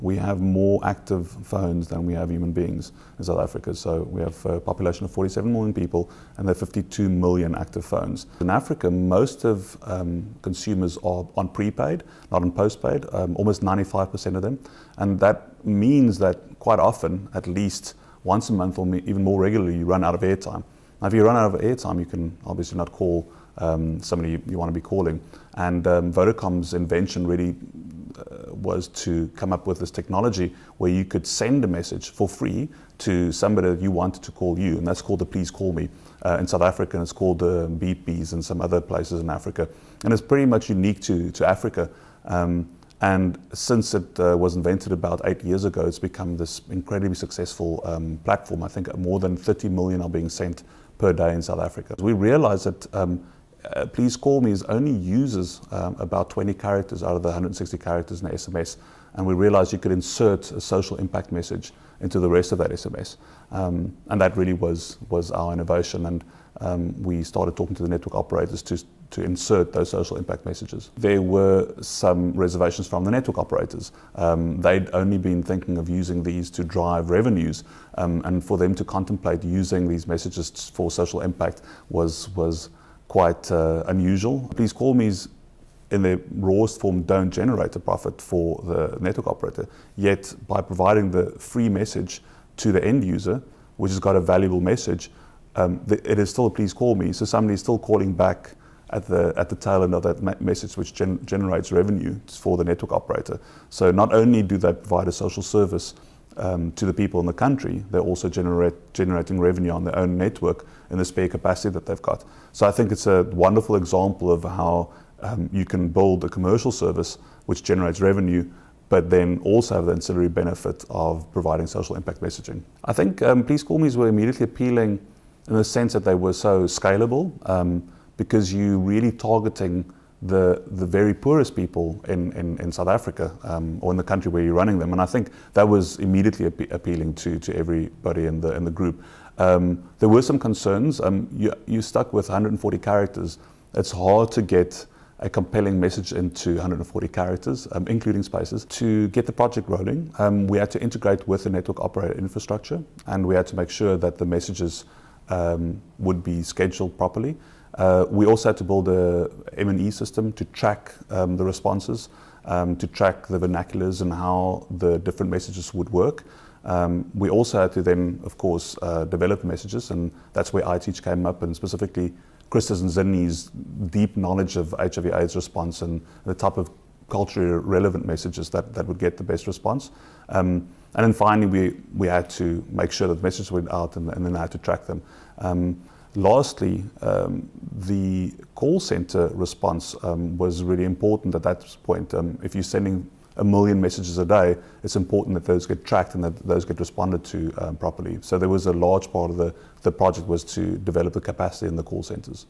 We have more active phones than we have human beings in South Africa. So we have a population of 47 million people and there are 52 million active phones. In Africa, most of consumers are on prepaid, not on postpaid, almost 95% of them. And that means that quite often, at least once a month or even more regularly, you run out of airtime. Now, if you run out of airtime, you can obviously not call somebody you want to be calling. And Vodacom's invention really was to come up with this technology where you could send a message for free to somebody that you wanted to call you, and that's called the Please Call Me. In South Africa, and it's called the Beep Bees and some other places in Africa. And it's pretty much unique to Africa. And since it was invented about 8 years ago, it's become this incredibly successful platform. I think more than 30 million are being sent per day in South Africa. We realized that Please Call Me only uses about 20 characters out of the 160 characters in the SMS. And we realized you could insert a social impact message into the rest of that SMS. And that really was our innovation. And we started talking to the network operators to insert those social impact messages. There were some reservations from the network operators. They'd only been thinking of using these to drive revenues, and for them to contemplate using these messages for social impact was quite unusual. Please Call Me's in their rawest form don't generate a profit for the network operator, yet by providing the free message to the end user, which has got a valuable message, it is still a Please Call Me, so somebody is still calling back at the tail end of that message, which generates revenue for the network operator. So not only do they provide a social service to the people in the country, they're also generating revenue on their own network in the spare capacity that they've got. So I think it's a wonderful example of how you can build a commercial service which generates revenue, but then also have the ancillary benefit of providing social impact messaging. I think Please Call Me's were immediately appealing in the sense that they were so scalable, because you're really targeting the very poorest people in South Africa, or in the country where you're running them. And I think that was immediately appealing to everybody in the group. There were some concerns. You're stuck with 140 characters. It's hard to get a compelling message into 140 characters, including spaces. To get the project rolling, we had to integrate with the network operator infrastructure, and we had to make sure that the messages would be scheduled properly. We also had to build a M&E system to track the responses, to track the vernaculars and how the different messages would work. We also had to then, of course, develop messages, and that's where iTeach came up, and specifically Chris's and Zinni's deep knowledge of HIV/AIDS response and the type of culturally relevant messages that would get the best response. And then finally, we had to make sure that the messages went out, and then I had to track them. Lastly, the call center response was really important at that point. If you're sending 1 million messages a day, it's important that those get tracked and that those get responded to properly. So there was a large part of the project was to develop the capacity in the call centers.